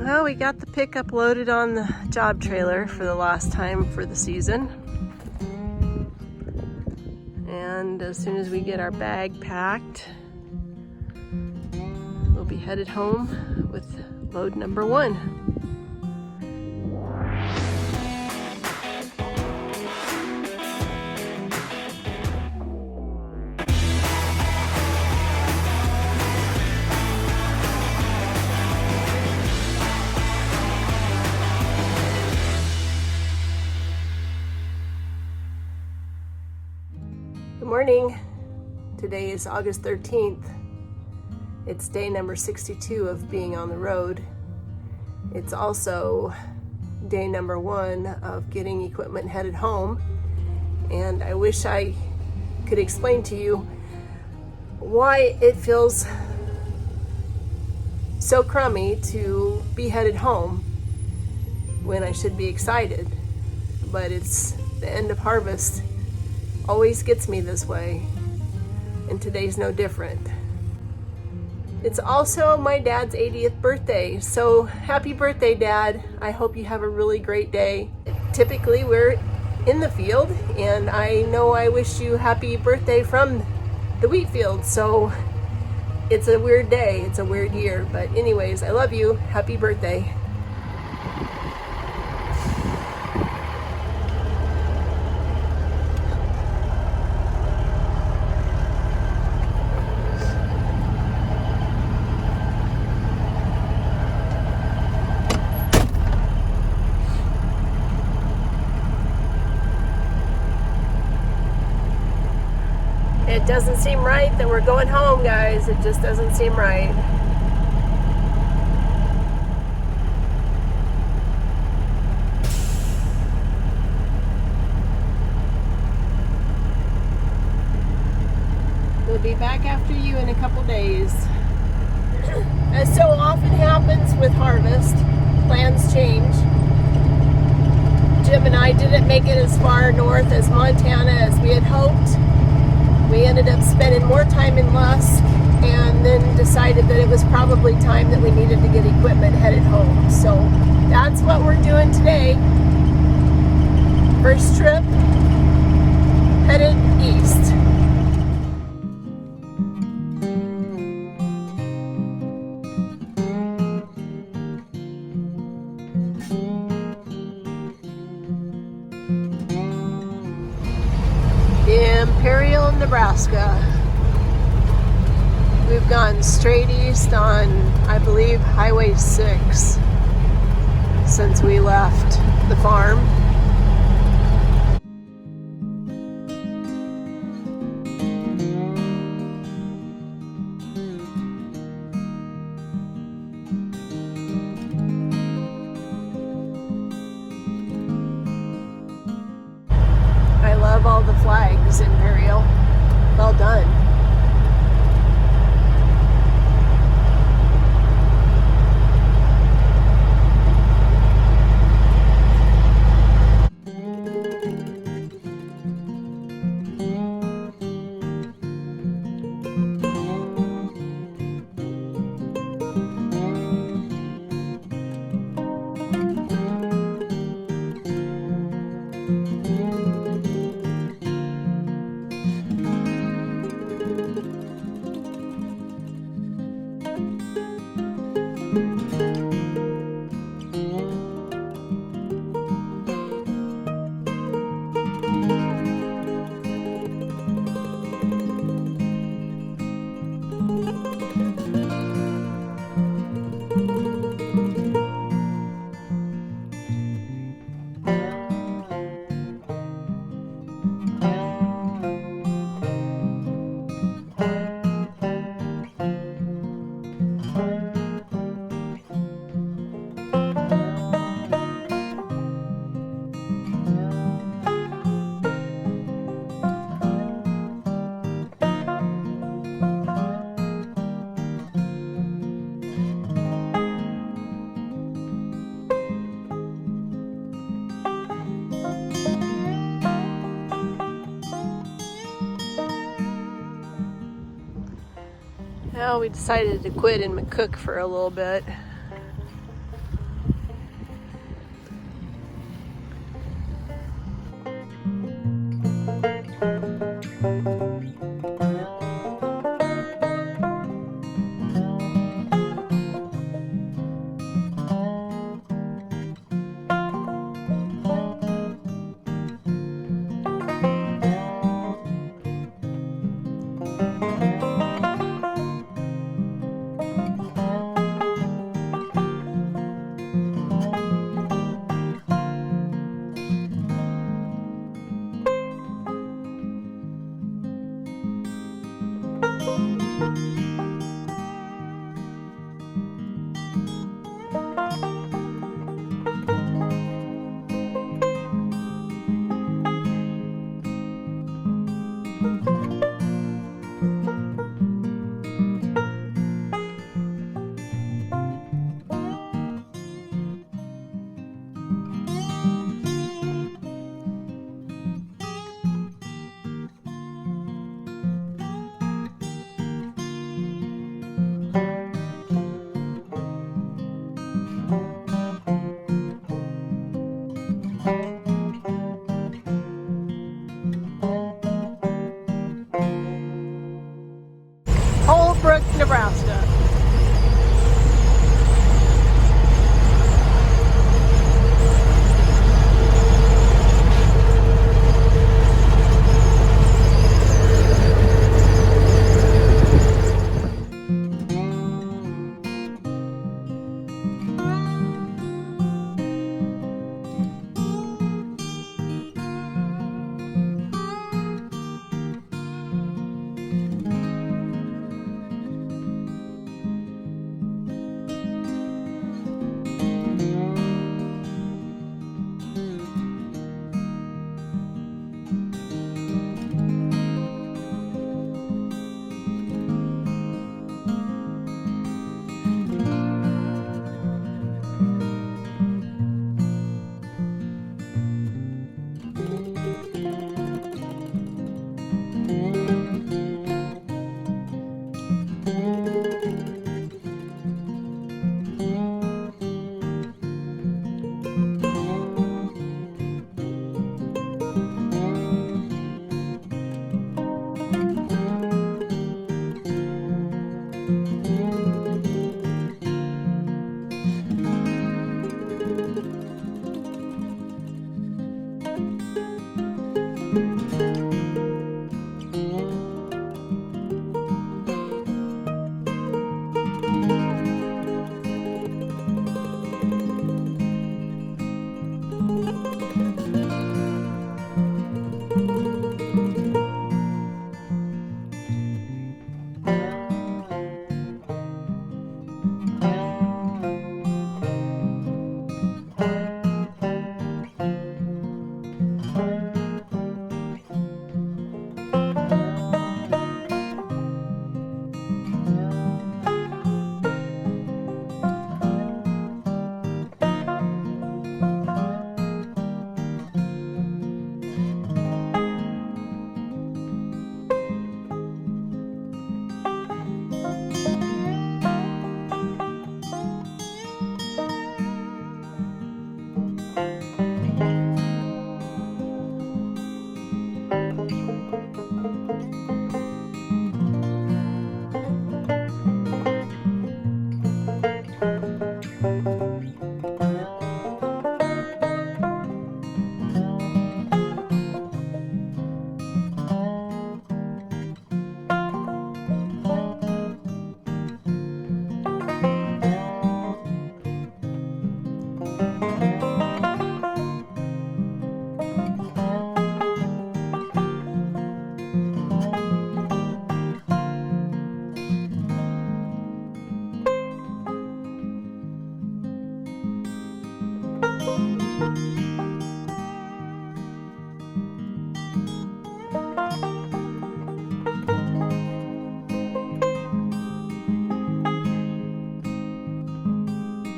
Well, we got the pickup loaded on the job trailer for the last time for the season. And as soon as we get our bag packed, we'll be headed home with load number 1. Good morning. Today is August 13th. It's day number 62 of being on the road. It's also day number 1 of getting equipment headed home. And I wish I could explain to you why it feels so crummy to be headed home when I should be excited. But it's the end of harvest. Always gets me this way, and today's no different. It's also my dad's 80th birthday, so happy birthday, Dad. I hope you have a really great day. Typically we're in the field, and I know I wish you happy birthday from the wheat field, so it's a weird day, it's a weird year, but anyways, I love you. Happy birthday. It doesn't seem right that we're going home, guys. It just doesn't seem right. We'll be back after you in a couple days. As so often happens with harvest, plans change. Jim and I didn't make it as far north as Montana as we had hoped. We ended up spending more time in Lusk and then decided that it was probably time that we needed to get equipment headed home. So that's what we're doing today. First trip, headed east. Imperial, Nebraska. We've gone straight east on, I believe, Highway 6 since we left the farm. I love all the flags, Imperial. Well done. Well, we decided to quit in McCook for a little bit.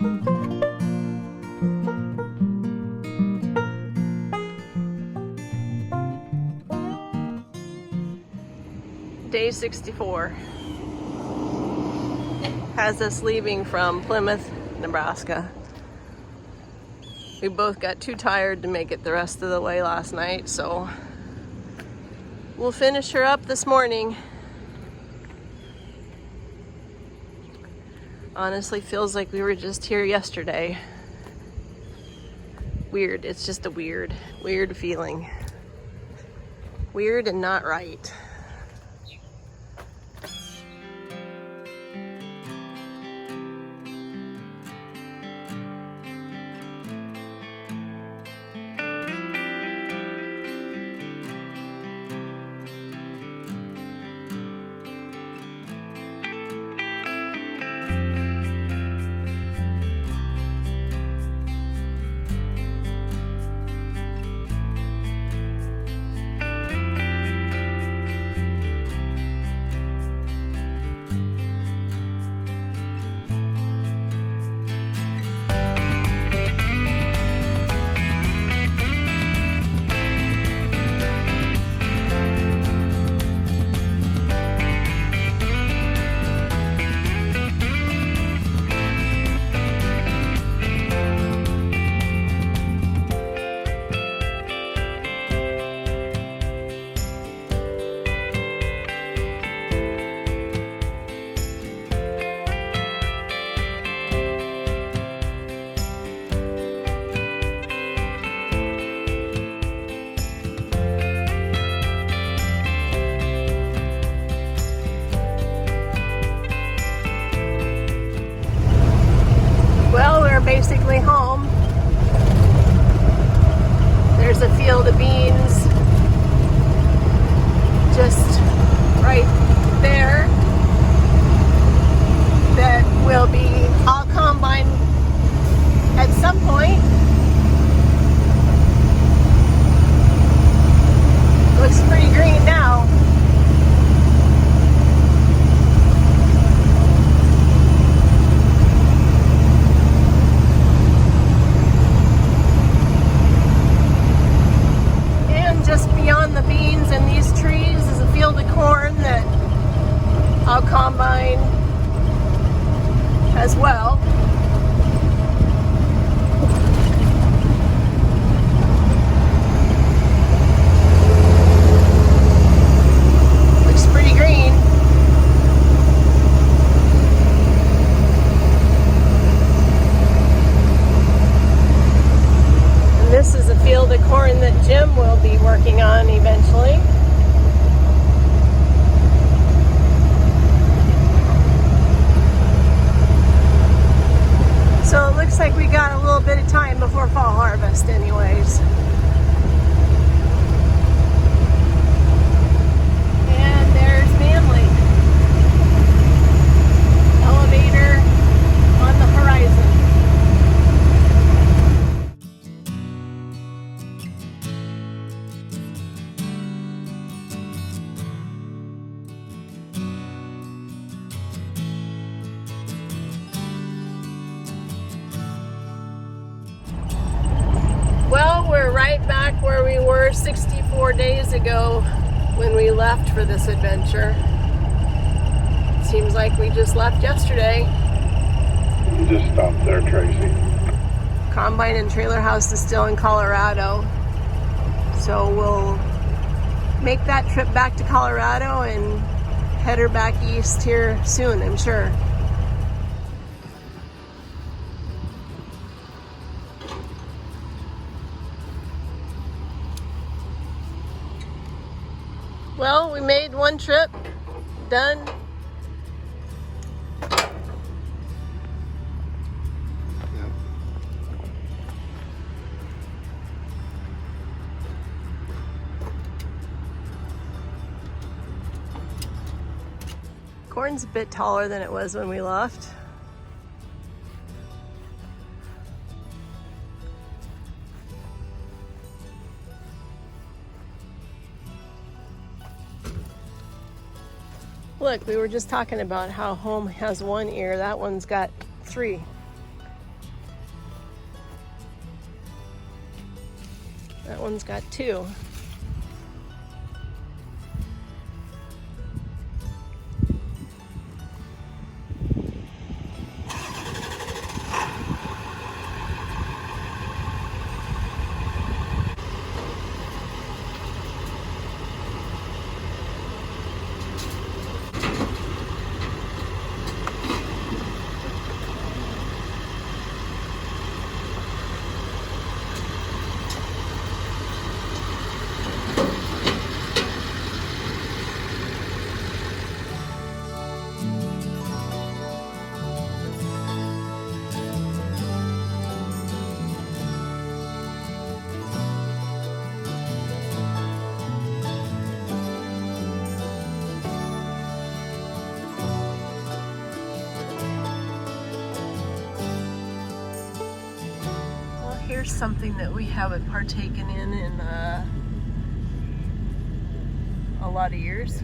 Day 64 has us leaving from Plymouth, Nebraska. We both got too tired to make it the rest of the way last night, so we'll finish her up this morning. Honestly, feels like we were just here yesterday. Weird, it's just a weird feeling. Weird and not right. Basically home. There's a field of beans just right there that will be all combined at some point. Looks pretty green now. Beyond the beans and these trees is a field of corn that I'll combine as well. Looks pretty green. And this is a field of corn that Jim will be working on eventually. So it looks like we got a little bit of time before fall harvest anyways. And there's Manly. Elevator on the horizon. We're right back where we were 64 days ago when we left for this adventure. Seems like we just left yesterday. You just stopped there, Tracy. Combine and trailer house is still in Colorado. So we'll make that trip back to Colorado and head her back east here soon, I'm sure. Well, we made one trip, done. Yep. Corn's a bit taller than it was when we left. Look, we were just talking about how home has one ear. That one's got 3. That one's got 2. Here's something that we haven't partaken in a lot of years.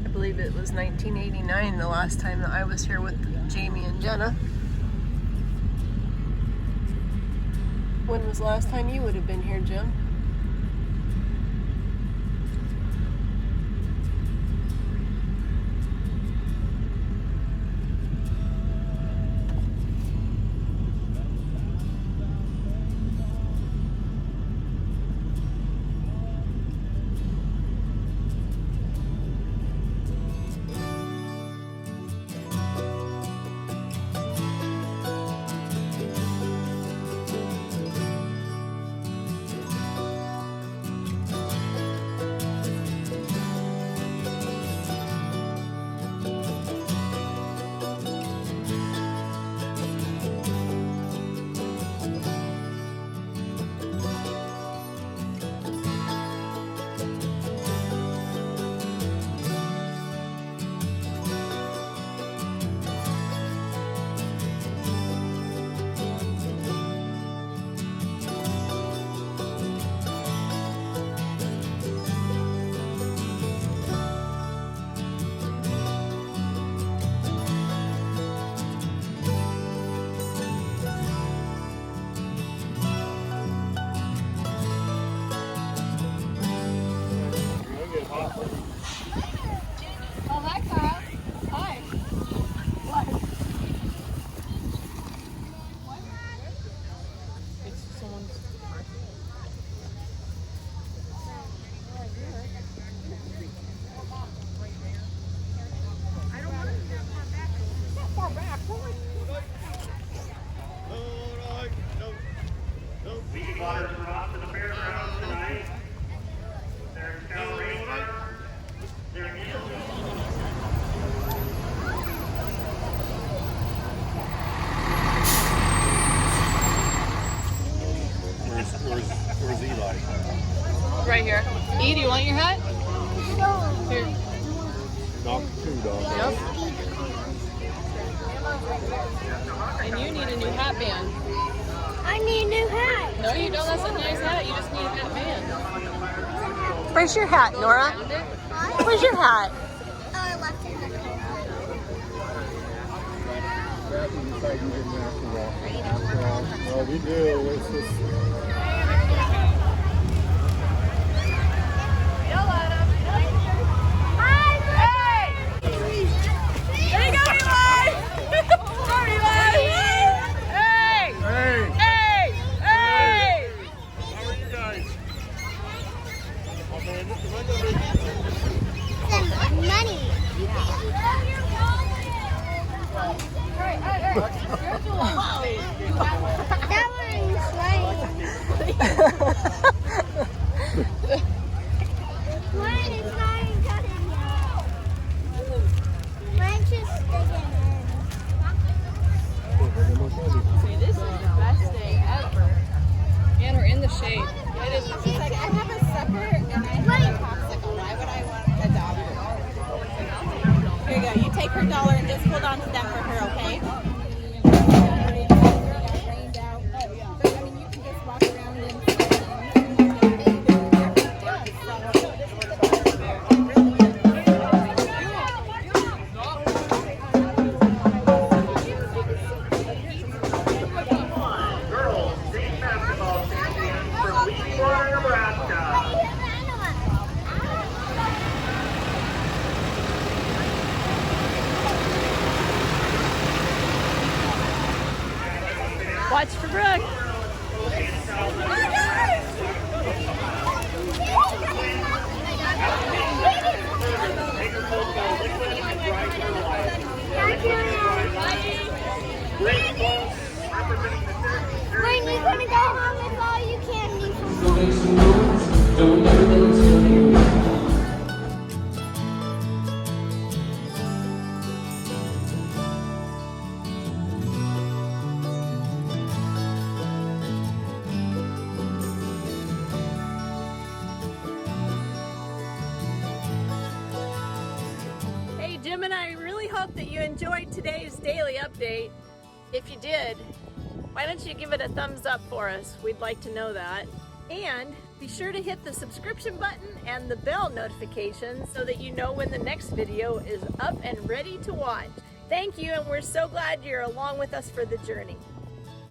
I believe it was 1989 the last time that I was here with Jamie and Jenna. When was the last time you would have been here, Jim? Oh, hi, Kyle. Hi. What? It's someone's. I don't want to be that far back. Not far back. Beach waters are off to the fairgrounds tonight. There's no rainbow. There is. Where's Eli? Right here. E, do you want your hat? Here. Knock 2, dog. Yep. And you need a new hat band. I need a new hat. No, you don't. That's a nice hat. You just need a hat band. Where's your hat, Nora? Found it? Where's your hat? Oh, I left it in the car. Well, we do. It's just... Money. That one's Mine is not even cutting yet. Mine's just sticking See, this is the best day ever. And we're in the shade. It is. She's like, I have a sucker and I have a popsicle. Why would I want a dollar? Here you go. You take her dollar and just hold on to that for her, okay? watch for Brooke. When you're gonna go home with all you can eat from So make some noise, don't let them tell you. Hey Jim and I really hope that you enjoyed today's daily update. If you did, why don't you give it a thumbs up for us? We'd like to know that. And be sure to hit the subscription button and the bell notification so that you know when the next video is up and ready to watch. Thank you, and we're so glad you're along with us for the journey.